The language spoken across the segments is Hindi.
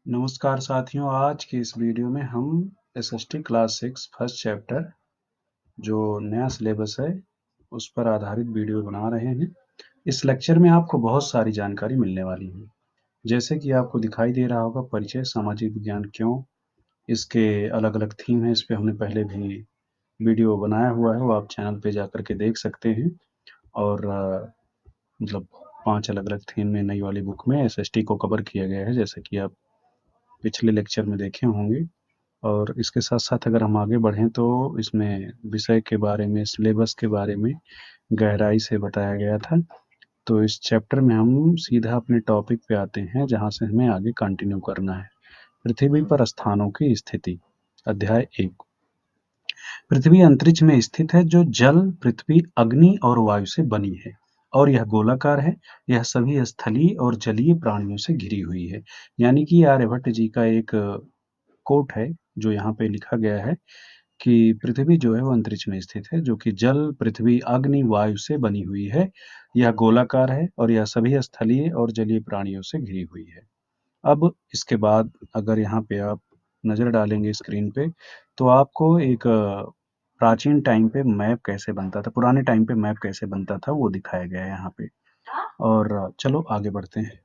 नमस्कार साथियों, आज की इस वीडियो में हम एसएसटी क्लास 6 फर्स्ट चैप्टर जो नया सिलेबस है उस पर आधारित वीडियो बना रहे हैं। इस लेक्चर में आपको बहुत सारी जानकारी मिलने वाली है। जैसे कि आपको दिखाई दे रहा होगा परिचय सामाजिक विज्ञान क्यों, इसके अलग-अलग थीम है। इस पे हमने पहले भी वीडियो बनाया हुआ है, वो आप चैनल पे जाकर के देख सकते हैं। और मतलब 5 अलग-अलग थीम में नई वाली बुक में एसएसटी को कवर किया गया है, जैसे कि आप पिछले लेक्चर में देखे होंगे। और इसके साथ-साथ अगर हम आगे बढ़ें तो इसमें विषय के बारे में, सिलेबस के बारे में गहराई से बताया गया था। तो इस चैप्टर में हम सीधा अपने टॉपिक पे आते हैं, जहाँ से हमें आगे कंटिन्यू करना है। पृथ्वी पर स्थानों की स्थिति। अध्याय 1। पृथ्वी अंतरिक्ष में स्थित है जो जल, पृथ्वी, अग्नि और वायु से बनी है और यह गोलाकार है। यह सभी स्थलीय और जलीय प्राणियों से घिरी हुई है। यानी कि आर्यभट्ट जी का एक कोट है जो यहाँ पे लिखा गया है कि पृथ्वी जो है वो अंतरिक्ष में स्थित है, जो कि जल, पृथ्वी, अग्नि, वायु से बनी हुई है। यह गोलाकार है और यह सभी स्थलीय और जलीय प्राणियों से घिरी हुई है। अब इसके बाद अगर यहाँ पे आप नज़र डालेंगे स्क्रीन पे, तो आपको एक प्राचीन टाइम पे मैप कैसे बनता था, पुराने टाइम पे मैप कैसे बनता था, वो दिखाया गया है यहाँ पे। और चलो आगे बढ़ते हैं।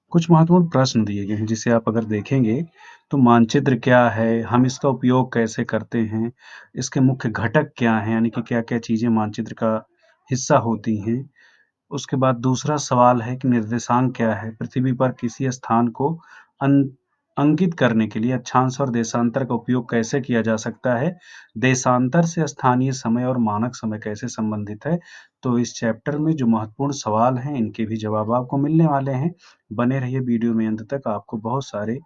कुछ महत्वपूर्ण प्रश्न दिए गए हैं, जिसे आप अगर देखेंगे तो मानचित्र क्या है, हम इसका उपयोग कैसे करते हैं, इसके मुख्य घटक क्या हैं, यानी कि क्या-क्या चीज़ें मानचित्र का हिस्सा होती हैं। उसके बाद दूसरा सवाल है कि निर्देशांक क्या है, पृथ्वी पर किसी स्थान को अन अंकित करने के लिए अक्षांश और देशांतर का उपयोग कैसे किया जा सकता है, देशांतर से स्थानीय समय और मानक समय कैसे संबंधित है। तो इस चैप्टर में जो महत्वपूर्ण सवाल हैं, इनके भी जवाब आपको मिलने वाले हैं। बने रहिए वीडियो में अंत तक, आपको बहुत सारे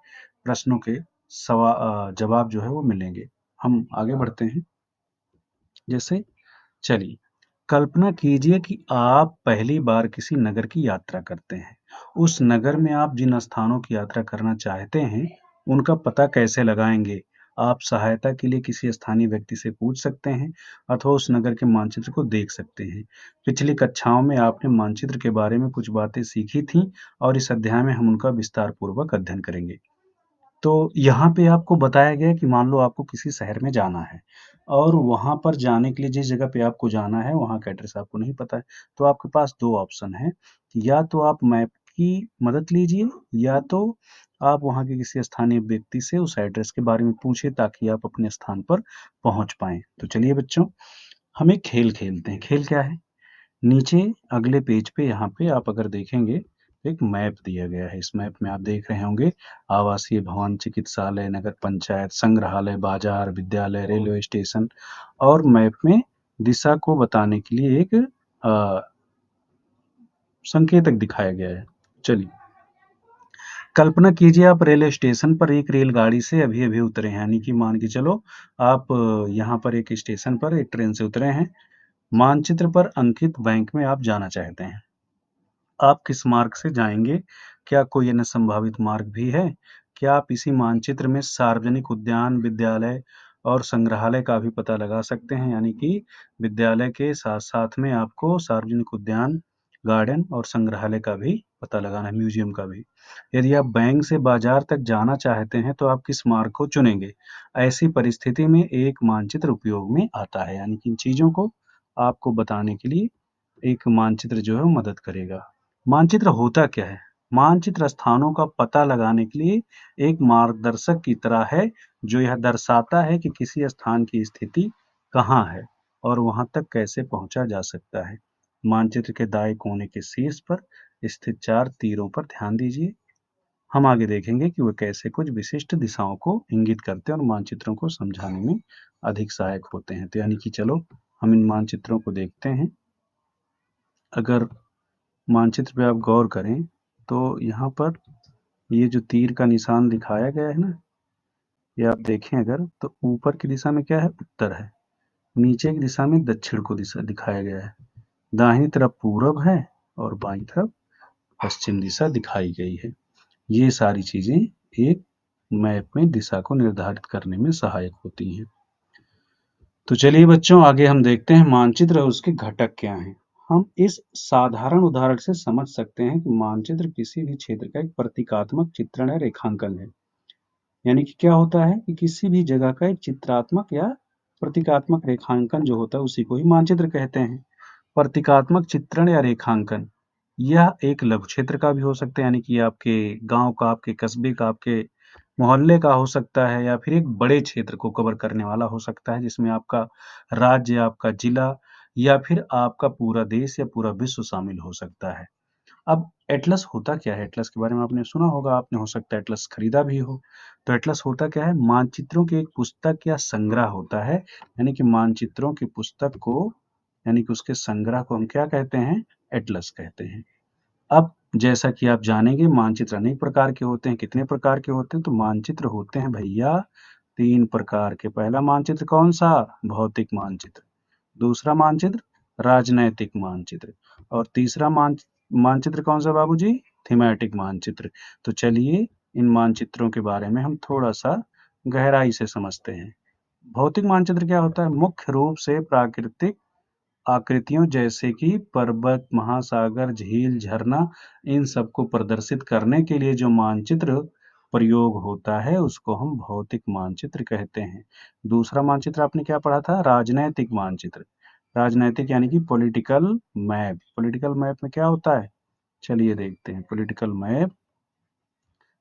प्रश्नों के जवाब जो है वो मिलेंगे। हम आगे बढ़ते हैं। जैसे चलिए, कल्पना कीजिए कि आप पहली बार किसी नगर की यात्रा करते हैं। उस नगर में आप जिन स्थानों की यात्रा करना चाहते हैं, उनका पता कैसे लगाएंगे? आप सहायता के लिए किसी स्थानीय व्यक्ति से पूछ सकते हैं अथवा उस नगर के मानचित्र को देख सकते हैं। पिछली कक्षाओं में आपने मानचित्र के बारे में कुछ बातें सीखी थीं और इस अध्याय में हम उनका विस्तार पूर्वक अध्ययन करेंगे। तो यहाँ पे आपको बताया गया है कि मान लो आपको किसी शहर में जाना है और वहाँ पर जाने के लिए जिस जगह पे आपको जाना है, वहाँ का एड्रेस आपको नहीं पता है। तो आपके पास 2 ऑप्शन हैं, या तो आप मैप की मदद लीजिए या तो आप वहाँ के किसी स्थानीय व्यक्ति से उस एड्रेस के बारे में पूछिए ताकि आप अपने स्थान पर पहुँच पाएँ। तो चलिए बच्चों, हम एक खेल खेलते हैं। खेल क्या है? नीचे अगले पेज पे यहाँ पे आप अगर देखेंगे, एक मैप दिया गया है। इस मैप में आप देख रहे होंगे आवासीय भवन, चिकित्सालय, नगर पंचायत, संग्रहालय, बाजार, विद्यालय, रेलवे स्टेशन और मैप में दिशा को बताने के लिए एक संकेतक दिखाया गया है। चलिए, कल्पना कीजिए आप रेलवे स्टेशन पर एक रेलगाड़ी से अभी-अभी उतरे हैं, यानी कि मान के चलो आप यहाँ पर एक स्टेशन पर एक ट्रेन से उतरे हैं। मानचित्र पर अंकित बैंक में आप जाना चाहते हैं। आप किस मार्ग से जाएंगे? क्या कोई अन्य संभावित मार्ग भी है? क्या आप इसी मानचित्र में सार्वजनिक उद्यान, विद्यालय और संग्रहालय का भी पता लगा सकते हैं? यानी कि विद्यालय के साथ-साथ में आपको सार्वजनिक उद्यान, गार्डन और संग्रहालय का भी पता लगाना है, म्यूजियम का भी। यदि आप बैंक से बाजार तक जाना चाहते हैं, तो आप किस मार्ग को चुनेंगे? ऐसी परिस्थिति में एक मानचित्र उपयोग में आता है, यानी कि इन चीज़ों को आपको बताने के लिए एक मानचित्र जो है वो मदद करेगा। मानचित्र होता क्या है? मानचित्र स्थानों का पता लगाने के लिए एक मार्गदर्शक की तरह है, जो यह दर्शाता है कि किसी स्थान की स्थिति कहाँ है और वहां तक कैसे पहुंचा जा सकता है। मानचित्र के दाएं कोने के शीर्ष पर स्थित 4 तीरों पर ध्यान दीजिए। हम आगे देखेंगे कि वे कैसे कुछ विशिष्ट दिशाओं को इंगित करते हैं और मानचित्रों को समझाने में अधिक सहायक होते हैं। तो यानी कि चलो हम इन मानचित्रों को देखते हैं। अगर मानचित्र पे आप गौर करें तो यहाँ पर ये जो तीर का निशान दिखाया गया है ना, ये आप देखें अगर तो ऊपर की दिशा में क्या है? उत्तर है। नीचे की दिशा में दक्षिण को दिशा दिखाया गया है। दाहिनी तरफ पूरब है और बाईं तरफ पश्चिम दिशा दिखाई गई है। ये सारी चीजें एक मैप में दिशा को निर्धारित करने में सहायक होती हैं। तो चलिए बच्चों, आगे हम देखते हैं मानचित्र और उसके घटक क्या हैं। हम इस साधारण उदाहरण से समझ सकते हैं कि मानचित्र किसी भी क्षेत्र का एक प्रतीकात्मक चित्रण या रेखांकन है। यानी कि क्या होता है कि किसी भी जगह का एक चित्रात्मक या प्रतीकात्मक रेखांकन जो होता है उसी को ही मानचित्र कहते हैं। प्रतीकात्मक चित्रण या रेखांकन यह एक लघु क्षेत्र का भी हो सकता है, यानी कि आपके गांव का, आपके कस्बे का, आपके मोहल्ले का हो सकता है, या फिर एक बड़े क्षेत्र को कवर करने वाला हो सकता है जिसमें आपका राज्य, आपका जिला या फिर आपका पूरा देश या पूरा विश्व शामिल हो सकता है। अब एटलस होता क्या है? एटलस के बारे में आपने सुना होगा, आपने हो सकता है एटलस खरीदा भी हो। तो एटलस होता क्या है? मानचित्रों की एक पुस्तक या संग्रह होता है, यानी कि मानचित्रों की पुस्तक को, यानी कि उसके संग्रह को हम क्या कहते हैं? एटलस कहते हैं। अब जैसा कि आप जानेंगे मानचित्र अनेक प्रकार के होते हैं। कितने प्रकार के होते हैं? तो मानचित्र होते हैं भैया 3 प्रकार के। पहला मानचित्र कौन सा? भौतिक मानचित्र। दूसरा मानचित्र राजनैतिक मानचित्र और तीसरा मानचित्र कौन सा बाबूजी? थीमेटिक मानचित्र। तो चलिए इन मानचित्रों के बारे में हम थोड़ा सा गहराई से समझते हैं। भौतिक मानचित्र क्या होता है? मुख्य रूप से प्राकृतिक आकृतियों जैसे कि पर्वत, महासागर, झील, झरना, इन सबको प्रदर्शित करने के लिए जो मानचित्र प्रयोग होता है उसको हम भौतिक मानचित्र कहते हैं। दूसरा मानचित्र आपने क्या पढ़ा था? राजनैतिक मानचित्र। राजनैतिक यानी कि पॉलिटिकल मैप। पॉलिटिकल मैप में क्या होता है? चलिए देखते हैं। पॉलिटिकल मैप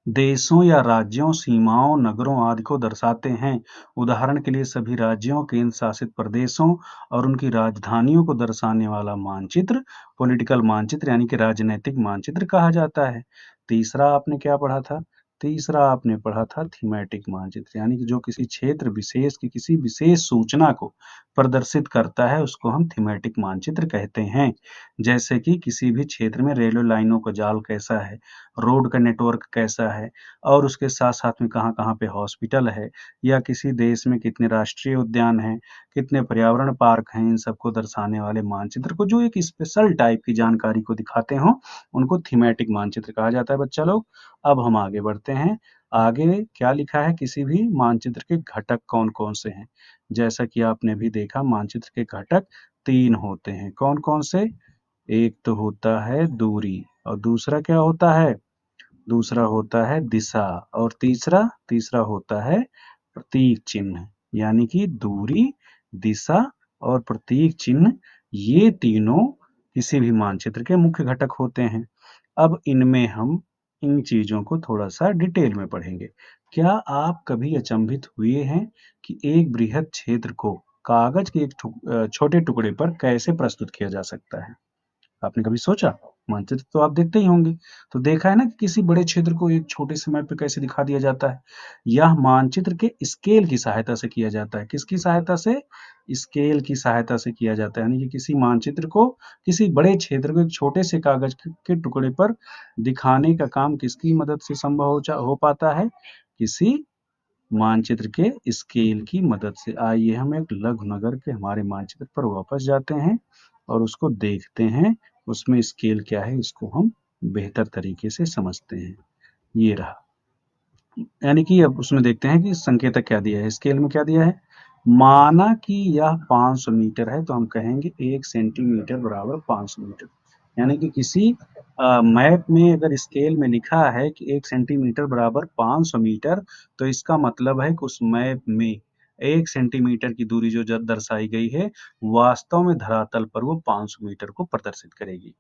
देशों या राज्यों, सीमाओं, नगरों आदि को दर्शाते हैं। उदाहरण के लिए सभी राज्यों, केंद्र शासित प्रदेशों और उनकी राजधानियों को दर्शाने वाला मानचित्र पॉलिटिकल मानचित्र यानी कि राजनैतिक मानचित्र कहा जाता है। तीसरा आपने क्या पढ़ा था? तीसरा आपने पढ़ा था थीमेटिक मानचित्र, यानी कि जो किसी क्षेत्र विशेष की किसी विशेष सूचना को प्रदर्शित करता है उसको हम थीमेटिक मानचित्र कहते हैं। जैसे कि किसी भी क्षेत्र में रेलवे लाइनों का जाल कैसा है, रोड का नेटवर्क कैसा है और उसके साथ-साथ में कहाँ-कहाँ पे हॉस्पिटल है, या किसी देश में कितने राष्ट्रीय उद्यान हैं, कितने पर्यावरण पार्क हैं, इन सबको दर्शाने वाले मानचित्र को जो एक स्पेशल टाइप की जानकारी को दिखाते हों, उनको थीमेटिक मानचित्र कहा जाता है बच्चा लोग। अब हम आगे बढ़ते हैं। आगे क्या लिखा है? किसी भी मानचित्र के घटक कौन-कौन से हैं? जैसा कि आपने भी देखा मानचित्र के घटक 3 होते हैं। कौन-कौन से? एक तो होता है दूरी और दूसरा क्या होता है? दूसरा होता है दिशा और तीसरा होता है प्रतीक चिन्ह। यानी कि दूरी, दिशा और प्रतीक चिन्ह, ये तीनों किसी भी मानचित्र के मुख्य घटक होते हैं। अब इनमें हम इन चीजों को थोड़ा सा डिटेल में पढ़ेंगे। क्या आप कभी अचंभित हुए हैं कि एक बृहद क्षेत्र को कागज के एक छोटे टुकड़े पर कैसे प्रस्तुत किया जा सकता है? आपने कभी सोचा? मानचित्र तो आप देखते ही होंगे। तो देखा है ना कि किसी बड़े क्षेत्र को एक छोटे से मैप पे कैसे दिखा दिया जाता है। यह मानचित्र के स्केल की सहायता से किया जाता है। किसकी सहायता से? स्केल की सहायता से किया जाता है। यानी कि किसी मानचित्र को, किसी बड़े क्षेत्र को एक छोटे से कागज के टुकड़े पर दिखाने का काम किसकी मदद से संभव हो पाता है? किसी मानचित्र के स्केल की मदद से। आइए हम एक लघु नगर के हमारे मानचित्र पर वापस जाते हैं और उसको देखते हैं, उसमें स्केल क्या है इसको हम बेहतर तरीके से समझते हैं। ये रहा। यानी कि अब उसमें देखते हैं कि संकेतक क्या दिया है, स्केल में क्या दिया है। माना कि यह 500 मीटर है तो हम कहेंगे 1 सेंटीमीटर बराबर 500 मीटर। यानी कि किसी मैप में अगर स्केल में लिखा है कि 1 सेंटीमीटर बराबर 500 मीटर, तो इसका मतलब है कि उस मैप में 1 सेंटीमीटर की दूरी जो दर्शाई गई है वास्तव में धरातल पर वो 500 मीटर को प्रदर्शित करेगी।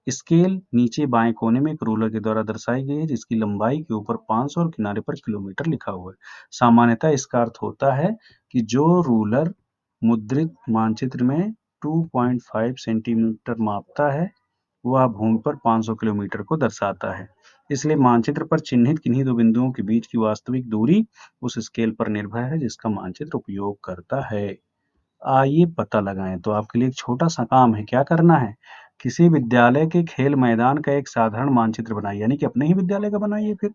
स्केल नीचे बाएं कोने में एक रूलर के द्वारा दर्शाई गई है जिसकी लंबाई के ऊपर 500 और किनारे पर किलोमीटर लिखा हुआ है। सामान्यतः इसका अर्थ होता है कि जो रूलर मुद्रित मानचित्र में 2.5 सेंटीमीटर मापता है वह भूमि पर 500 किलोमीटर को दर्शाता है। इसलिए मानचित्र पर चिन्हित किन्हीं दो बिंदुओं के बीच की वास्तविक दूरी उस स्केल पर निर्भर है जिसका मानचित्र उपयोग करता है। आइए पता लगाएं। तो आपके लिए एक छोटा सा काम है। क्या करना है? किसी विद्यालय के खेल मैदान का एक साधारण मानचित्र बनाइए, यानी कि अपने ही विद्यालय का बनाइए फिर।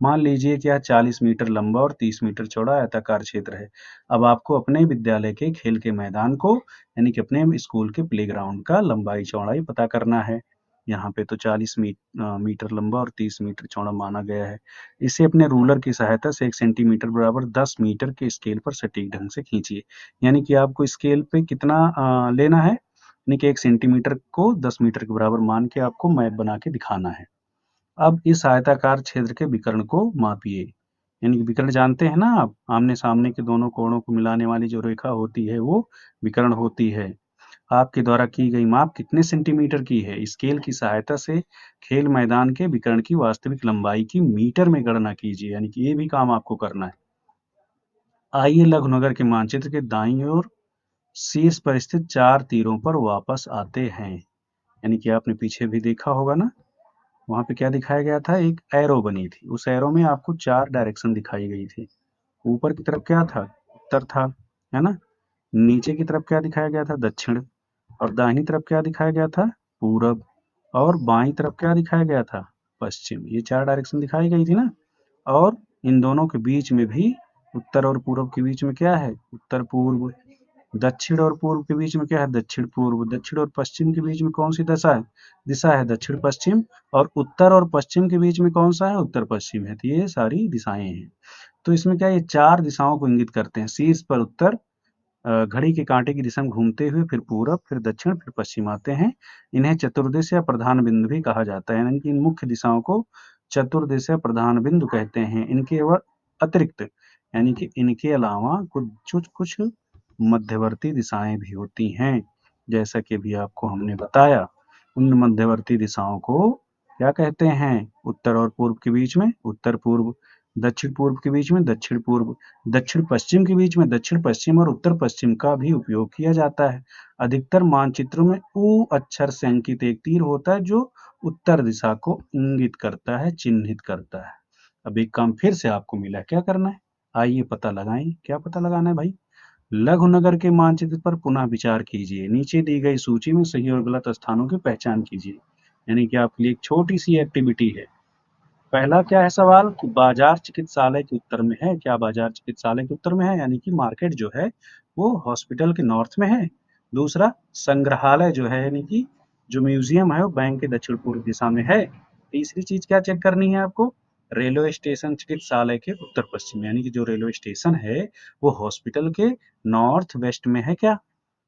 मान लीजिए कि यह 40 मीटर लंबा और 30 मीटर चौड़ा आयताकार क्षेत्र है। अब आपको अपने विद्यालय के खेल के मैदान को, यानी कि अपने स्कूल के प्लेग्राउंड का लंबाई चौड़ाई पता करना है। यहाँ पे तो 40 मीटर लंबा और 30 मीटर चौड़ा माना गया है। इसे अपने रूलर की सहायता से 1 सेंटीमीटर बराबर 10 मीटर के स्केल पर सटीक ढंग से खींचिए। यानी कि आपको स्केल पे कितना लेना है? यानी कि 1 सेंटीमीटर को 10 मीटर के बराबर मान के आपको मैप बना के दिखाना है। अब इस आयताकार क्षेत्र के विकर्ण को मापिए। यानी कि विकर्ण जानते हैं ना आप, आमने-सामने के दोनों कोणों को मिलाने वाली जो रेखा होती है वो विकर्ण होती है। आपके द्वारा की गई माप कितने सेंटीमीटर की है? स्केल की सहायता से खेल मैदान के विकर्ण की वास्तविक लंबाई की मीटर में गणना कीजिए। यानी कि ये भी काम आपको करना है। आइए लघुनगर के मानचित्र के दाईं ओर शीर्ष पर स्थित 4 तीरों पर वापस आते हैं। यानी कि आपने पीछे भी देखा होगा ना, वहाँ पे क्या दिखाया गया था? एक एरो बनी थी। उस एरो में आपको 4 डायरेक्शन दिखाई गई थी। ऊपर की तरफ क्या था? उत्तर था, है ना? नीचे की तरफ क्या दिखाया गया था? दक्षिण। और दाहिनी तरफ क्या दिखाया गया था? पूरब। और बाईं तरफ क्या दिखाया गया था? पश्चिम। ये 4 डायरेक्शन दिखाई गई थी ना? और इन दोनों के बीच में भी उत्तर और पूरब के बीच में क्या है? उत्तर पूर्व। दक्षिण और पूर्व के बीच में क्या है? दक्षिण पूर्व। दक्षिण और पश्चिम के बीच में कौन सी दशा है? दिशा है दक्षिण पश्चिम। और उत्तर और पश्चिम के बीच में कौन सा है? उत्तर पश्चिम है। तो ये सारी दिशाएं हैं। तो इसमें क्या, ये 4 दिशाओं को इंगित करते हैं। शीर्ष पर उत्तर, घड़ी के कांटे की दिशा में घूमते हुए फिर पूरब, फिर दक्षिण, फिर पश्चिम आते हैं। इन्हें चतुर्दिश या प्रधान बिंदु भी कहा जाता है। यानी कि इन मुख्य दिशाओं को चतुर्दिश या प्रधान बिंदु कहते हैं। इनके अतिरिक्त, यानी कि इनके अलावा कुछ कुछ मध्यवर्ती दिशाएं भी होती हैं। जैसा कि अभी आपको हमने बताया, उन मध्यवर्ती दिशाओं को क्या कहते हैं? उत्तर और पूर्व के बीच में उत्तर पूर्व, दक्षिण पूर्व के बीच में दक्षिण पूर्व, दक्षिण पश्चिम के बीच में दक्षिण पश्चिम और उत्तर पश्चिम का भी उपयोग किया जाता है। अधिकतर मानचित्रों में उ अक्षर से अंकित एक तीर होता है जो उत्तर दिशा को इंगित करता है, चिन्हित करता है। अब एक काम फिर से आपको मिला, क्या करना है? आइए पता लगाएं। क्या पता लगाना है भाई? लघुनगर के मानचित्र पर पुनः विचार कीजिए। नीचे दी गई सूची में सही और गलत स्थानों की पहचान कीजिए। यानी कि आपके लिए एक छोटी सी एक्टिविटी है। पहला क्या है सवाल कि बाजार चिकित्सालय के उत्तर में है। क्या बाजार चिकित्सालय के उत्तर में है? यानी कि मार्केट जो है वो हॉस्पिटल के नॉर्थ में है। दूसरा, संग्रहालय जो है यानी कि जो म्यूजियम है वो बैंक के दक्षिण पूर्व दिशा में है। तीसरी चीज क्या चेक करनी है आपको? रेलवे स्टेशन चिकित्सालय के उत्तर पश्चिम, यानी कि जो रेलवे स्टेशन है वो हॉस्पिटल के नॉर्थ वेस्ट में है क्या?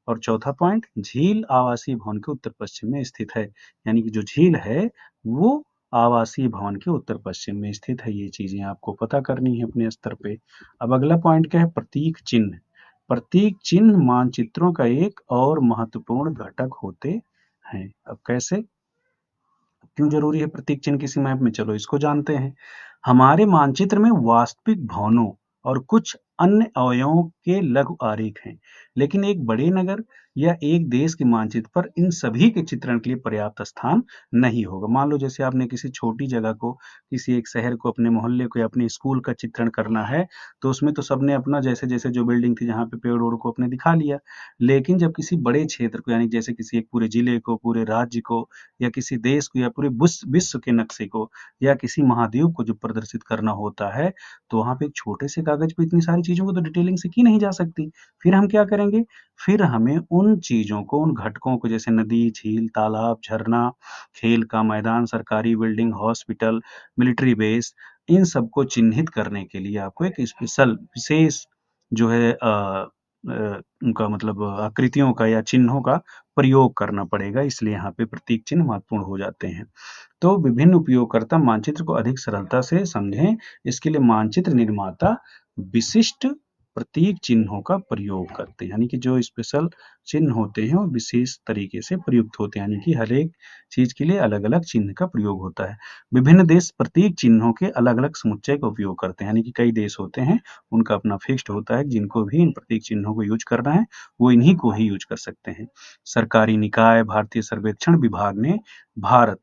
और चौथा पॉइंट, झील आवासीय भवन के उत्तर पश्चिम में स्थित है। यानी कि जो झील है वो आवासीय भवन के उत्तर पश्चिम में स्थित है। ये चीजें आपको पता करनी है अपने स्तर पे। अब अगला पॉइंट क्या है? प्रतीक चिन्ह। प्रतीक चिन्ह मानचित्रों का एक और महत्वपूर्ण घटक होते हैं। अब कैसे, क्यों जरूरी है प्रतीक चिन्ह किसी मैप में? चलो इसको जानते हैं। हमारे मानचित्र में वास्तविक भवनों और कुछ अन्य अवयवों के लघु आरेख हैं, लेकिन एक बड़े नगर या एक देश के मानचित्र पर इन सभी के चित्रण के लिए पर्याप्त स्थान नहीं होगा। मान लो जैसे आपने किसी छोटी जगह को, किसी एक शहर को, अपने मोहल्ले को या अपने स्कूल का चित्रण करना है, तो उसमें तो सबने अपना जैसे जैसे जो बिल्डिंग थी जहाँ पे पेड़ ओड़ को अपने दिखा लिया। लेकिन जब किसी बड़े क्षेत्र को, यानी जैसे किसी एक पूरे जिले को, पूरे राज्य को, या किसी देश को, या पूरे विश्व के नक्शे को, या किसी महाद्वीप को जो प्रदर्शित करना होता है, तो वहाँ पे एक छोटे से कागज पे इतनी सारी चीजों को तो डिटेलिंग से की नहीं जा सकती। फिर हम क्या करेंगे? फिर हमें उन चीजों को, उन घटकों को, जैसे नदी, झील, तालाब, झरना, खेल का मैदान, सरकारी बिल्डिंग, हॉस्पिटल, मिलिट्री बेस, इन सबको चिन्हित करने के लिए आपको एक स्पेशल विशेष जो है उनका मतलब आकृतियों का या चिन्हों का प्रयोग करना पड़ेगा। इसलिए यहाँ पे प्रतीक चिन्ह महत्वपूर्ण हो जाते हैं। तो विभिन्न उपयोगकर्ता मानचित्र को अधिक सरलता से समझें, इसके लिए मानचित्र निर्माता विशिष्ट प्रतीक चिन्हों का प्रयोग करते हैं। यानी कि जो स्पेशल चिन्ह होते हैं वो विशेष तरीके से प्रयुक्त होते हैं। यानी कि हर एक चीज के लिए अलग अलग चिन्ह का प्रयोग होता है। विभिन्न देश प्रतीक चिन्हों के अलग अलग समुच्चय का उपयोग करते हैं। यानी कि कई देश होते हैं, उनका अपना फिक्स्ड होता है, जिनको भी इन प्रतीक चिन्हों को यूज करना है वो इन्हीं को ही यूज कर सकते हैं। सरकारी निकाय भारतीय सर्वेक्षण विभाग ने भारत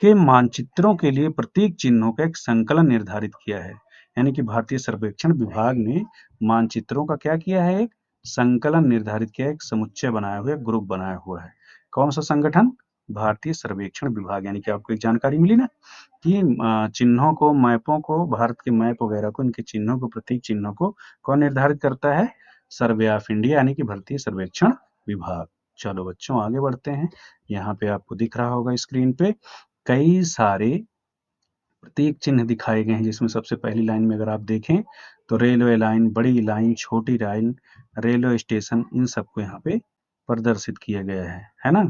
के मानचित्रों के लिए प्रतीक चिन्हों का एक संकलन निर्धारित किया है। यानी कि भारतीय सर्वेक्षण विभाग ने मानचित्रों का क्या किया है? एक संकलन निर्धारित किया है, एक समुच्चय बनाया हुआ है, ग्रुप बनाया हुआ है। कौन सा संगठन? भारतीय सर्वेक्षण विभाग। यानी कि आपको एक जानकारी मिली ना कि चिन्हों को, मैपों को, भारत के मैप वगैरह को, इनके चिन्हों को, प्रतीक चिन्हों को कौन निर्धारित करता है? सर्वे ऑफ इंडिया, यानी कि भारतीय सर्वेक्षण विभाग। चलो बच्चों आगे बढ़ते हैं। यहाँ पे आपको दिख रहा होगा स्क्रीन पे कई सारे प्रतीक चिन्ह दिखाए गए हैं, जिसमें सबसे पहली लाइन में अगर आप देखें तो रेलवे लाइन, बड़ी लाइन, छोटी लाइन, रेलवे स्टेशन, इन सबको यहाँ पे प्रदर्शित किया गया है ना।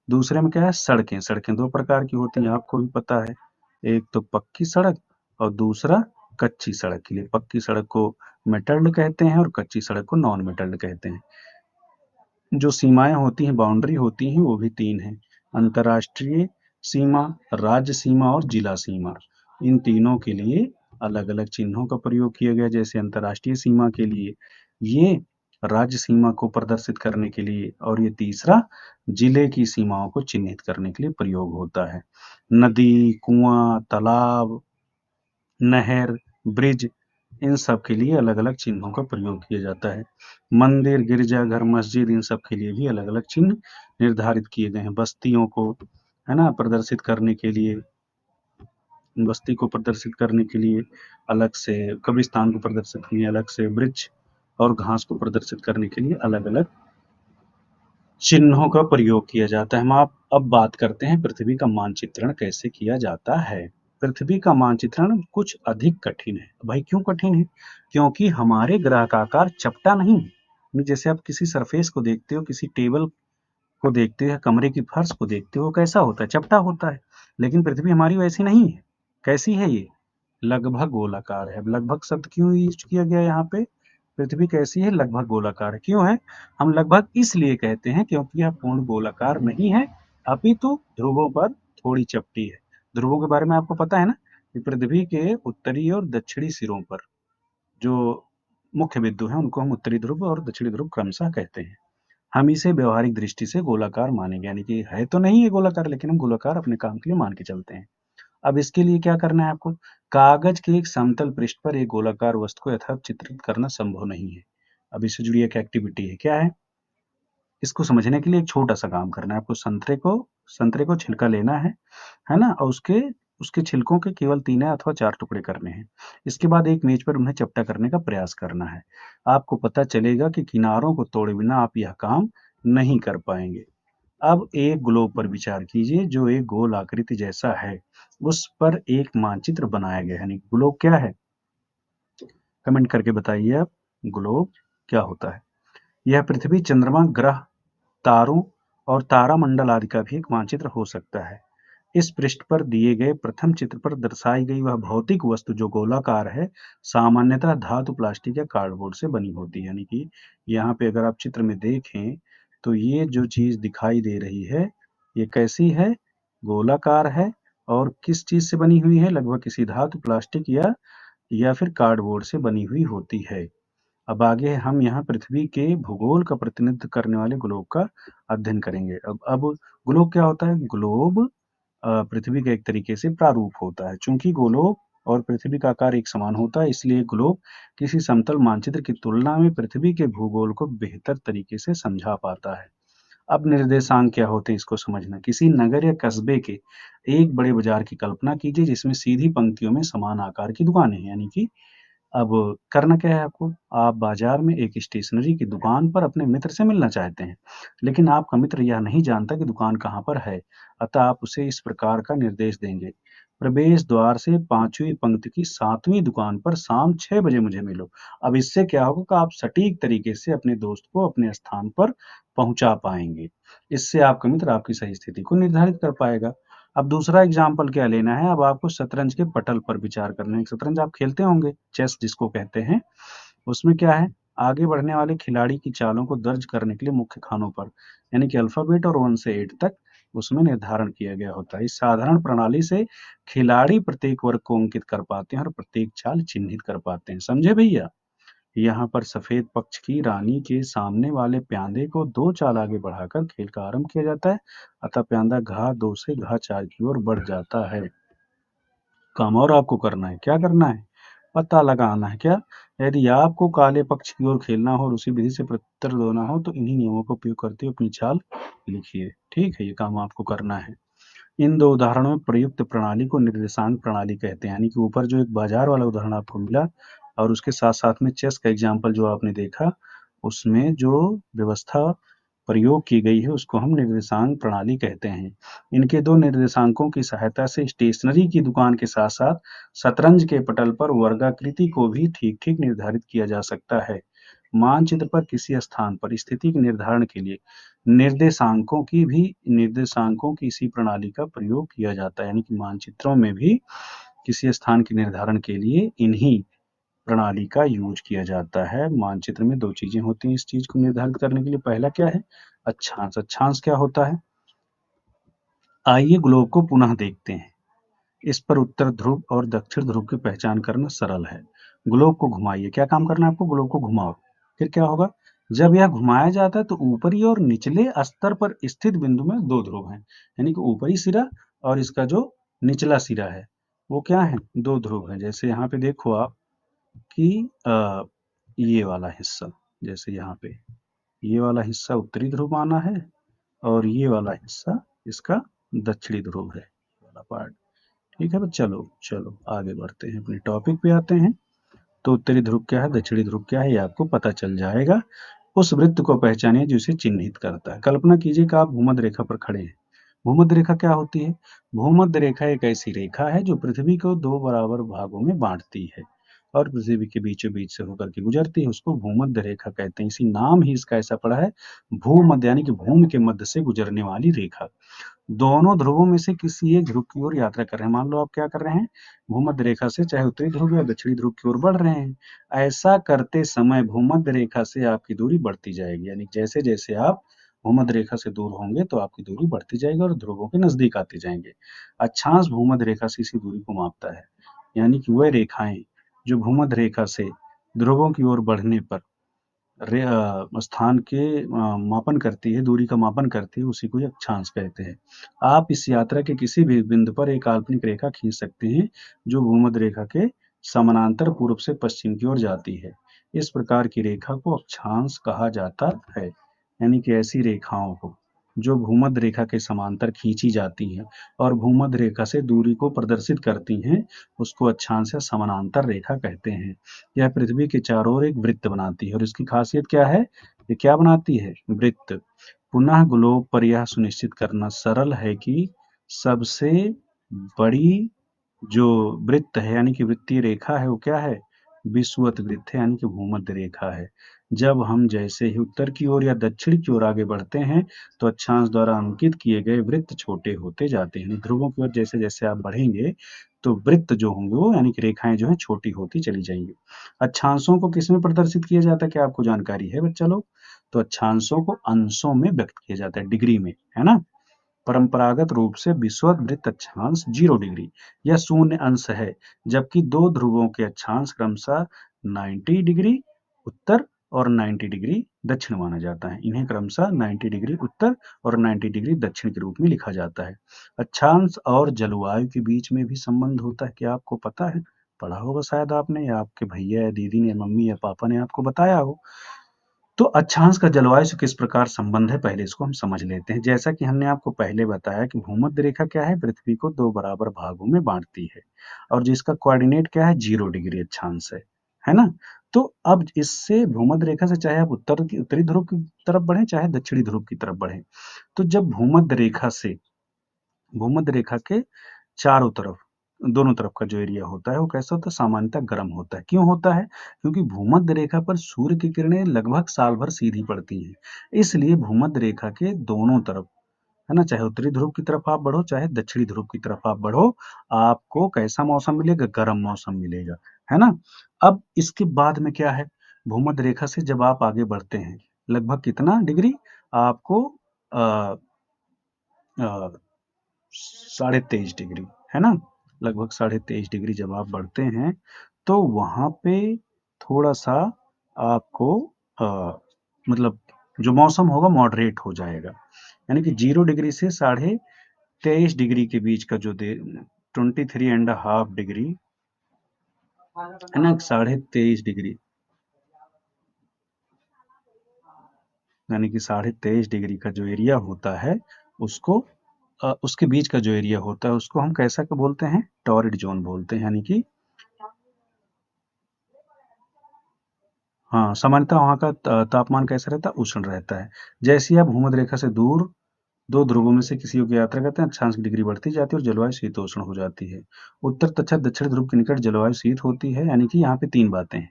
दूसरे में क्या है, सड़कें। सड़कें दो प्रकार की होती हैं, आपको भी पता है, एक तो पक्की सड़क और दूसरा कच्ची सड़क के लिए। पक्की सड़क को मेटल्ड कहते हैं और कच्ची सड़क को नॉन मेटल्ड कहते हैं। जो सीमाएं होती हैं, बाउंड्री होती हैं, वो भी 3 हैं, अंतर्राष्ट्रीय सीमा, राज्य सीमा और जिला सीमा। इन तीनों के लिए अलग अलग चिन्हों का प्रयोग किया गया। जैसे अंतर्राष्ट्रीय सीमा के लिए ये राज्य सीमा को प्रदर्शित करने के लिए, और ये तीसरा जिले की सीमाओं को चिन्हित करने के लिए प्रयोग होता है। नदी, कुआं, तालाब, नहर, ब्रिज, इन सब के लिए अलग अलग चिन्हों का प्रयोग किया जाता है। मंदिर, गिरजाघर, मस्जिद, इन सब के लिए भी अलग अलग चिन्ह निर्धारित किए गए हैं। बस्तियों को, है ना, प्रदर्शित करने के लिए, बस्ती को प्रदर्शित करने के लिए अलग से, कब्रिस्तान को प्रदर्शित करने के लिए अलग से, वृक्ष और घास को प्रदर्शित करने के लिए अलग अलग चिन्हों का प्रयोग किया जाता है। हम आप अब बात करते हैं पृथ्वी का मानचित्रण कैसे किया जाता है। पृथ्वी का मानचित्रण कुछ अधिक कठिन है। भाई क्यों कठिन है? क्योंकि हमारे ग्रह का आकार चपटा नहीं है। जैसे आप किसी सरफेस को देखते हो, किसी टेबल को देखते हो, कमरे की फर्श को देखते हो, कैसा होता है, चपटा होता है। लेकिन पृथ्वी हमारी वैसी नहीं है। कैसी है ये? लगभग गोलाकार है। लगभग शब्द क्यों यूज किया गया यहाँ पे? पृथ्वी कैसी है? लगभग गोलाकार है। क्यों है? हम लगभग इसलिए कहते हैं क्योंकि यह पूर्ण गोलाकार नहीं है, अपितु ध्रुवों पर थोड़ी चपटी है। ध्रुवों के बारे में आपको पता है ना, कि पृथ्वी के उत्तरी और दक्षिणी सिरों पर जो मुख्य बिंदु हैं उनको हम उत्तरी ध्रुव और दक्षिणी ध्रुव क्रमशः कहते हैं। हम इसे व्यवहारिक दृष्टि से गोलाकार मानेंगे, यानी कि है तो नहीं है गोलाकार, लेकिन हम गोलाकार अपने काम के लिए मान के चलते हैं। अब इसके लिए क्या करना है आपको? कागज के एक समतल पृष्ठ पर एक गोलाकार वस्तु को यथार्थ चित्रित करना संभव नहीं है। अब इससे जुड़ी एक एक्टिविटी है, क्या है? इसको समझने के लिए एक छोटा सा काम करना है आपको। संतरे को छिलका लेना है ना, और उसके उसके छिलकों के केवल 3 अथवा 4 टुकड़े करने हैं। इसके बाद एक मेज पर उन्हें चपटा करने का प्रयास करना है। आपको पता चलेगा कि किनारों को तोड़े बिना आप यह काम नहीं कर पाएंगे। अब एक ग्लोब पर विचार कीजिए जो एक गोल आकृति जैसा है। उस पर एक मानचित्र बनाया गया है। यानी ग्लोब क्या है? कमेंट करके बताइए आप, ग्लोब क्या होता है? यह पृथ्वी, चंद्रमा, ग्रह, तारों और तारामंडल आदि का भी एक मानचित्र हो सकता है। इस पृष्ठ पर दिए गए प्रथम चित्र पर दर्शाई गई वह भौतिक वस्तु जो गोलाकार है, सामान्यतः धातु, प्लास्टिक या कार्डबोर्ड से बनी होती है। यानी कि यहाँ पे अगर आप चित्र में देखें तो ये जो चीज दिखाई दे रही है, ये कैसी है? गोलाकार है। और किस चीज से बनी हुई है? लगभग किसी धातु, प्लास्टिक या फिर कार्डबोर्ड से बनी हुई होती है। अब आगे हम यहाँ पृथ्वी के भूगोल का प्रतिनिधित्व करने वाले ग्लोब का अध्ययन करेंगे। अब ग्लोब क्या होता है? ग्लोब पृथ्वी का एक तरीके से प्रारूप होता है। चूंकि गोलों और पृथ्वी का आकार एक समान होता है, इसलिए ग्लोब किसी समतल मानचित्र की तुलना में पृथ्वी के भूगोल को बेहतर तरीके से समझा पाता है। अब निर्देशांक क्या होते हैं इसको समझना। किसी नगर या कस्बे के एक बड़े बाजार की कल्पना कीजिए जिसमें सीधी पंक्तियों में समान आकार की दुकानें हैं। यानी कि अब करना क्या है आपको? आप बाजार में एक स्टेशनरी की दुकान पर अपने मित्र से मिलना चाहते हैं, लेकिन आपका मित्र यह नहीं जानता कि दुकान कहाँ पर है। अतः आप उसे इस प्रकार का निर्देश देंगे: प्रवेश द्वार से 5वीं पंक्ति की 7वीं दुकान पर शाम 6 बजे मुझे मिलो। अब इससे क्या होगा कि आप सटीक तरीके से अपने दोस्त को अपने स्थान पर पहुंचा पाएंगे। इससे आपका मित्र आपकी सही स्थिति को निर्धारित कर पाएगा। अब दूसरा एग्जाम्पल क्या लेना है? अब आपको शतरंज के पटल पर विचार करना है। शतरंज आप खेलते होंगे, चेस जिसको कहते हैं। उसमें क्या है? आगे बढ़ने वाले खिलाड़ी की चालों को दर्ज करने के लिए मुख्य खानों पर, यानी कि अल्फाबेट और 1 से 8 तक उसमें निर्धारण किया गया होता है। इस साधारण प्रणाली से खिलाड़ी प्रत्येक वर्ग को अंकित कर पाते हैं और प्रत्येक चाल चिन्हित कर पाते हैं। समझे भैया? यहाँ पर सफेद पक्ष की रानी के सामने वाले प्यादे को 2 चाल आगे बढ़ाकर खेल का आरंभ किया जाता है। अतः प्यादा घ2 से घ4 की ओर बढ़ जाता है। काम और आपको करना है, क्या करना है? पता लगाना है। क्या? यदि आपको काले पक्ष की ओर खेलना हो और उसी विधि से प्रत्युत्तर देना हो तो इन्हीं नियमों का उपयोग करते हुए अपनी चाल लिखिए। ठीक है, ये काम आपको करना है। इन 2 उदाहरणों में प्रयुक्त प्रणाली को निर्देशांक प्रणाली कहते हैं। यानी कि ऊपर जो एक बाजार वाला उदाहरण आपको मिला और उसके साथ साथ में चेस का एग्जाम्पल जो आपने देखा, उसमें जो व्यवस्था प्रयोग की गई है उसको हम निर्देशांक प्रणाली कहते हैं। इनके 2 निर्देशांकों की सहायता से स्टेशनरी की दुकान के साथ साथ शतरंज के पटल पर वर्गाकृति को भी ठीक ठीक निर्धारित किया जा सकता है। मानचित्र पर किसी स्थान पर स्थिति के निर्धारण के लिए निर्देशांकों की इसी प्रणाली का प्रयोग किया जाता है। यानी कि मानचित्रों में भी किसी स्थान के निर्धारण के लिए इन्हीं प्रणाली का यूज किया जाता है। मानचित्र में दो चीजें होती हैं इस चीज को निर्धारित करने के लिए। पहला क्या है? अक्षांश। अक्षांश क्या होता है? आइए ग्लोब को पुनः देखते हैं। इस पर उत्तर ध्रुव और दक्षिण ध्रुव की पहचान करना सरल है। ग्लोब को घुमाइए। क्या काम करना है आपको? ग्लोब को घुमाओ। फिर क्या होगा? जब यह घुमाया जाता है तो ऊपरी और निचले स्तर पर स्थित बिंदु में दो ध्रुव हैं। यानी कि ऊपरी सिरा और इसका जो निचला सिरा है वो क्या है? दो ध्रुव है। जैसे यहाँ पे देखो आप कि ये वाला हिस्सा, जैसे यहाँ पे ये वाला हिस्सा उत्तरी ध्रुव माना है और ये वाला हिस्सा इसका दक्षिणी ध्रुव है, वाला पार्ट। ठीक है, तो चलो चलो आगे बढ़ते हैं, अपने टॉपिक पे आते हैं। तो उत्तरी ध्रुव क्या है, दक्षिणी ध्रुव क्या है, ये आपको पता चल जाएगा। उस वृत्त को पहचानिए जो इसे चिन्हित करता है। कल्पना कीजिए कि आप भूमध्य रेखा पर खड़े हैं। भूमध्य रेखा क्या होती है? भूमध्य रेखा एक ऐसी रेखा है जो पृथ्वी को दो बराबर भागों में बांटती है और पृथ्वी के बीचों बीच से होकर के गुजरती है। उसको भूमध्य रेखा कहते हैं। इसी नाम ही इसका ऐसा पड़ा है, भूमध्य, यानी कि भूमि के मध्य से गुजरने वाली रेखा। दोनों ध्रुवों में से किसी एक ध्रुव की ओर यात्रा कर रहे हैं। मान लो आप क्या कर रहे हैं, भूमध्य रेखा से चाहे उत्तरी ध्रुव या दक्षिणी ध्रुव की ओर बढ़ रहे हैं। ऐसा करते समय भूमध्य रेखा से आपकी दूरी बढ़ती जाएगी। यानी जैसे जैसे आप भूमध्य रेखा से दूर होंगे तो आपकी दूरी बढ़ती जाएगी और ध्रुवों के नजदीक आते जाएंगे। अक्षांश भूमध्य रेखा से इसी दूरी को मापता है। यानी कि वह रेखाएं जो भूमध्य रेखा से ध्रुवों की ओर बढ़ने पर स्थान के मापन करती है, दूरी का मापन करती है, उसी को अक्षांश कहते हैं। आप इस यात्रा के किसी भी बिंदु पर एक काल्पनिक रेखा खींच सकते हैं जो भूमध्य रेखा के समानांतर पूर्व से पश्चिम की ओर जाती है। इस प्रकार की रेखा को अक्षांश कहा जाता है। यानी कि ऐसी रेखाओं को जो भूमध्य रेखा के समांतर खींची जाती हैं और भूमध्य रेखा से दूरी को प्रदर्शित करती हैं, उसको अक्षांश या समानांतर रेखा कहते हैं। यह पृथ्वी के चारों ओर एक वृत्त बनाती है और इसकी खासियत क्या है? ये क्या बनाती है? वृत्त। पुनः ग्लोब पर यह सुनिश्चित करना सरल है कि सबसे बड़ी जो वृत्त है, यानी कि वृत्तीय रेखा है, वो क्या है? विषुवत वृत्त है, यानी कि भूमध्य रेखा है। जब हम जैसे ही उत्तर की ओर या दक्षिण की ओर आगे बढ़ते हैं तो अक्षांश द्वारा अंकित किए गए वृत्त छोटे होते जाते हैं। ध्रुवों की ओर जैसे जैसे आप बढ़ेंगे तो वृत्त जो होंगे वो, यानी कि रेखाएं जो है, छोटी होती चली जाएंगी। अक्षांशों को किसमें प्रदर्शित किया जाता है, क्या आपको जानकारी है बच्चा लोग? तो अक्षांशों को अंशों में व्यक्त किया जाता है, डिग्री में, है ना। परंपरागत रूप से विषुवत वृत्त अक्षांश 0 डिग्री या शून्य अंश है, जबकि दो ध्रुवों के अक्षांश क्रमशः 90 डिग्री उत्तर और 90 डिग्री दक्षिण माना जाता है। इन्हें क्रमशः 90 डिग्री उत्तर और 90 डिग्री दक्षिण के रूप में लिखा जाता है। अक्षांश और जलवायु के बीच में भी संबंध होता है, क्या आपको पता है? पढ़ा होगा शायद आपने, या आपके भैया या दीदी ने, मम्मी या पापा ने आपको बताया हो। तो अक्षांश का जलवायु से किस प्रकार संबंध है, पहले इसको हम समझ लेते हैं। जैसा कि हमने आपको पहले बताया कि भूमध्य रेखा क्या है, पृथ्वी को दो बराबर भागों में बांटती है और जिसका कोऑर्डिनेट क्या है, 0 डिग्री अक्षांश है ना। तो अब इससे भूमध्य रेखा से चाहे आप उत्तरी ध्रुव की तरफ बढ़े चाहे दक्षिणी ध्रुव की तरफ बढ़े, तो जब भूमध्य रेखा के चारों तरफ, दोनों तरफ का जो एरिया होता है वो कैसा होता है, सामान्यतः गर्म होता है। क्यों होता है? क्योंकि भूमध्य रेखा पर सूर्य की किरणें लगभग साल भर सीधी पड़ती हैं। इसलिए भूमध्य रेखा के दोनों तरफ, है ना, चाहे उत्तरी ध्रुव की तरफ आप बढ़ो चाहे दक्षिणी ध्रुव की तरफ आप बढ़ो, आपको कैसा मौसम मिलेगा? गर्म मौसम मिलेगा, है ना। अब इसके बाद में क्या है, भूमध्य रेखा से जब आप आगे बढ़ते हैं लगभग कितना डिग्री, आपको आ, 23.5 डिग्री, है ना, लगभग 23.5 डिग्री जब आप बढ़ते हैं तो वहां पे थोड़ा सा आपको मतलब जो मौसम होगा मॉडरेट हो जाएगा। यानी कि 0 डिग्री से 23.5 डिग्री के बीच का जो 23.5 डिग्री, है ना, 23.5 डिग्री, यानी कि 23.5 डिग्री का जो एरिया होता है उसको उसके बीच का जो एरिया होता है उसको हम कैसा बोलते हैं? टॉरिड जोन बोलते हैं। यानी कि हाँ, सामान्यतः वहाँ का तापमान कैसा रहता है? उष्ण रहता है। जैसे ही आप भूमध्य रेखा से दूर दो ध्रुवों में से किसी की यात्रा करते हैं, अक्षांश की डिग्री बढ़ती जाती है और जलवायु शीतोष्ण हो जाती है। उत्तर तथा दक्षिण ध्रुव के निकट जलवायु शीत होती है। यानी कि यहाँ पे तीन बातें हैं।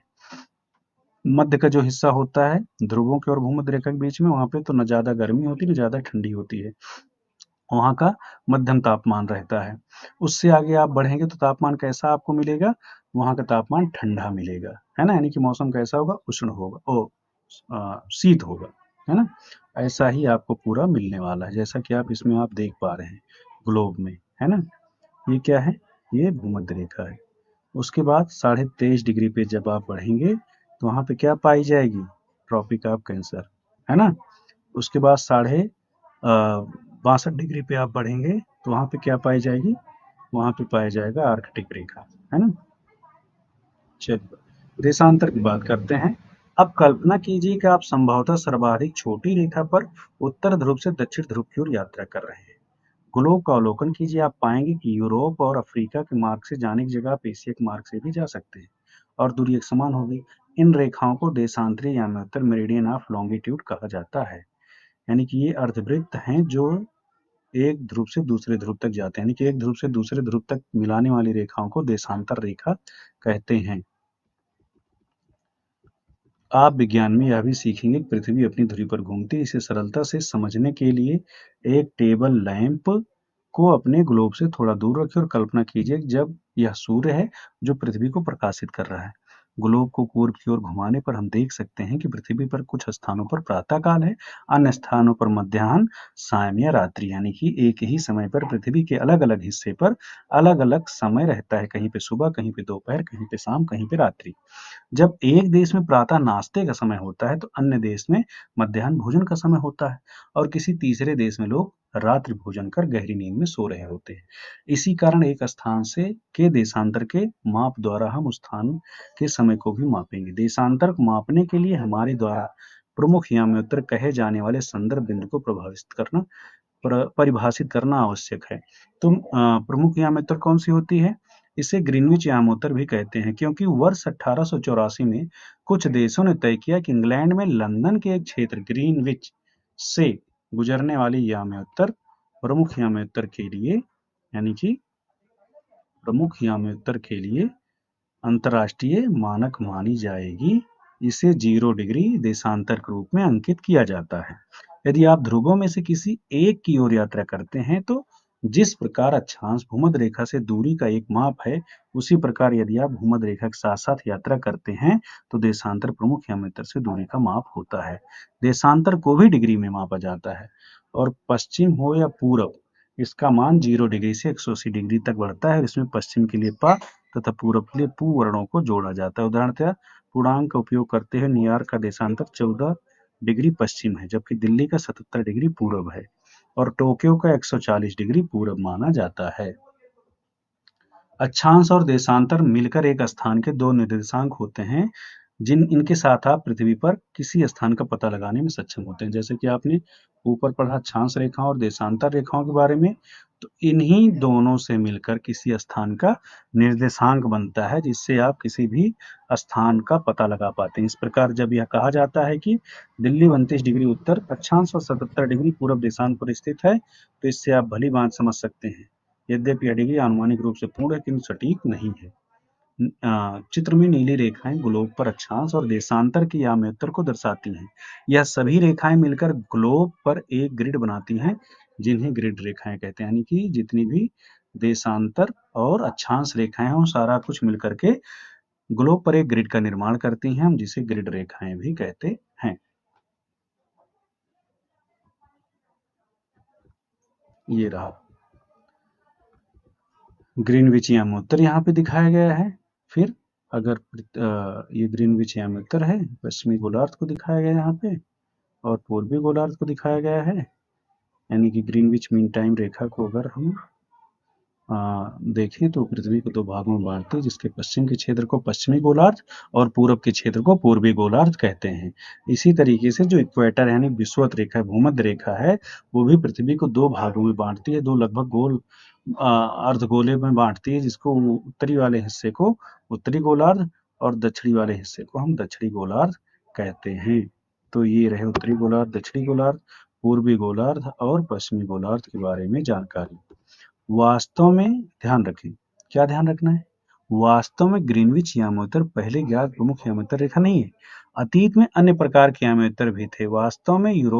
मध्य का जो हिस्सा होता है ध्रुवों के और भूमध्य रेखा के बीच में, वहां पे तो न ज्यादा गर्मी होती है न ज्यादा ठंडी होती है, वहां का मध्यम तापमान रहता है। उससे आगे आप बढ़ेंगे तो तापमान कैसा आपको मिलेगा, वहां का तापमान ठंडा मिलेगा, है ना, यानी कि मौसम कैसा होगा, उष्ण होगा, शीत होगा, है ना। ऐसा ही आपको पूरा मिलने वाला है, जैसा कि आप इसमें आप देख पा रहे हैं ग्लोब में, है ना। ये क्या है, ये भूमध्य रेखा है। उसके बाद 23.5 डिग्री पे जब आप बढ़ेंगे तो वहां पे क्या पाई जाएगी, ट्रॉपिक ऑफ कैंसर, है ना। उसके बाद 62.5 डिग्री पे आप बढ़ेंगे तो वहां पे क्या पाई जाएगी, वहां पे पाया जाएगा आर्कटिक रेखा, है ना। चलिए देशांतर की बात करते हैं। अब कल्पना कीजिए कि आप संभवतः सर्वाधिक छोटी रेखा पर उत्तर ध्रुव से दक्षिण ध्रुव की ओर यात्रा कर रहे हैं। ग्लोब का अवलोकन कीजिए, आप पाएंगे कि यूरोप और अफ्रीका के मार्ग से जाने की जगह आप एशिया के मार्ग से भी जा सकते हैं और दूरी एक समान होगी। इन रेखाओं को देशांतरी यानांतर मेरिडियन ऑफ लॉन्गिट्यूड कहा जाता है, यानी कि ये अर्धवृत्त हैं जो एक ध्रुव से दूसरे ध्रुव तक जाते हैं, यानी कि एक ध्रुव से दूसरे ध्रुव तक मिलाने वाली रेखाओं को देशांतर रेखा कहते हैं। आप विज्ञान में यह भी सीखेंगे कि पृथ्वी अपनी धुरी पर घूमती है। इसे सरलता से समझने के लिए एक टेबल लैंप को अपने ग्लोब से थोड़ा दूर रखें और कल्पना कीजिए कि जब यह सूर्य है जो पृथ्वी को प्रकाशित कर रहा है। ग्लोब को पूर्व की ओर घुमाने पर हम देख सकते हैं कि पृथ्वी पर कुछ स्थानों पर प्रातः काल है, अन्य स्थानों पर मध्याह्न, सायं या रात्रि, यानी कि एक ही समय पर पृथ्वी के अलग अलग हिस्से पर अलग अलग समय रहता है। कहीं पे सुबह, कहीं पे दोपहर, कहीं पे शाम, कहीं पे रात्रि। जब एक देश में प्रातः नाश्ते का समय होता है तो अन्य देश में मध्याह्न भोजन का समय होता है और किसी तीसरे देश में लोग रात्रि भोजन कर गहरी नींद में सो रहे होते हैं। इसी कारण एक स्थान से के देशांतर के माप द्वारा हम उस स्थान के समय को भी मापेंगे। देशांतर को मापने के लिए हमारे द्वारा प्रमुख याम्योत्तर कहे जाने वाले संदर्भ बिंदु को परिभाषित करना आवश्यक है। तो प्रमुख याम्योत्तर कौन सी होती है, इसे ग्रीनविच यामोत्तर भी कहते हैं, क्योंकि वर्ष 1884 में कुछ देशों ने तय किया कि इंग्लैंड में लंदन के एक क्षेत्र ग्रीनविच से गुजरने वाली याम्योत्तर प्रमुख याम्योत्तर के लिए, यानी कि प्रमुख याम्योत्तर के लिए अंतर्राष्ट्रीय मानक मानी जाएगी। इसे 0 डिग्री देशांतर के रूप में अंकित किया जाता है। यदि आप ध्रुवों में से किसी एक की ओर यात्रा करते हैं तो जिस प्रकार अक्षांश भूमध्य रेखा से दूरी का एक माप है, उसी प्रकार यदि आप भूमध्य रेखा के साथ साथ यात्रा करते हैं तो देशांतर प्रमुख याम्योत्तर से दूरी का माप होता है। देशांतर को भी डिग्री में मापा जाता है और पश्चिम हो या पूरब, इसका मान 0 डिग्री से 180 डिग्री तक बढ़ता है। इसमें पश्चिम के लिए पा तथा पूरब के लिए पू वर्णों को जोड़ा जाता है। उदाहरणतः पूर्णांक का उपयोग करते हुए न्यूयॉर्क का देशांतर 14 डिग्री पश्चिम है, जबकि दिल्ली का 77 डिग्री पूरब है और टोक्यो का 140 डिग्री पूरब माना जाता है। अक्षांश और देशांतर मिलकर एक स्थान के दो निर्देशांक होते हैं जिन इनके साथ आप पृथ्वी पर किसी स्थान का पता लगाने में सक्षम होते हैं। जैसे कि आपने ऊपर पढ़ा अक्षांश रेखाओं और देशांतर रेखाओं के बारे में, तो इन्हीं दोनों से मिलकर किसी स्थान का निर्देशांक बनता है जिससे आप किसी भी स्थान का पता लगा पाते हैं। इस प्रकार जब यह कहा जाता है कि दिल्ली 29 डिग्री उत्तर अक्षांश और 77 डिग्री पूर्व देशांत पर स्थित है, तो इससे आप भली बात समझ सकते हैं। यद्यपि यह डिग्री अनुमानिक रूप से पूर्ण है किंतु सटीक नहीं है। चित्र में नीली रेखाएं ग्लोब पर अक्षांश और देशांतर की याम्योत्तर को दर्शाती हैं। यह सभी रेखाएं मिलकर ग्लोब पर एक ग्रिड बनाती हैं जिन्हें ग्रिड रेखाएं कहते हैं, यानी कि जितनी भी देशांतर और अक्षांश रेखाएं हैं वो सारा कुछ मिलकर के ग्लोब पर एक ग्रिड का निर्माण करती हैं, हम जिसे ग्रिड रेखाएं भी कहते हैं। ये रहा ग्रीनविच यामोत्तर यहाँ पे दिखाया गया है। फिर अगर ये ग्रीनविच यामोत्तर है, पश्चिमी गोलार्ध को दिखाया गया है यहाँ पे और पूर्वी गोलार्ध को दिखाया गया है, यानी कि ग्रीनविच मीन टाइम रेखा को अगर हम देखें तो पृथ्वी को दो भागों में बांटते हैं, जिसके पश्चिम के क्षेत्र को पश्चिमी गोलार्ध और पूरब के क्षेत्र को पूर्वी गोलार्ध कहते हैं। इसी तरीके से जो इक्वेटर यानी विषुवत रेखा भूमध्य रेखा है, वो भी पृथ्वी को दो भागों में बांटती है, दो लगभग गोल अर्धगोले में बांटती है, जिसको उत्तरी वाले हिस्से को उत्तरी गोलार्ध और दक्षिणी वाले हिस्से को हम दक्षिणी गोलार्ध कहते हैं। तो ये रहे उत्तरी गोलार्ध, दक्षिणी गोलार्ध, पूर्वी गोलार्ध और पश्चिमी गोलार्ध के बारे में जानकारी। वास्तव में ध्यान रखें, क्या ध्यान रखना है, वास्तव में ग्रीनविच यामोत्तर पहले ज्ञात प्रमुख यामोत्तर रेखा नहीं है। अतीत में अन्य प्रकार के अमेत्तर भी थे। वास्तव में यूरोप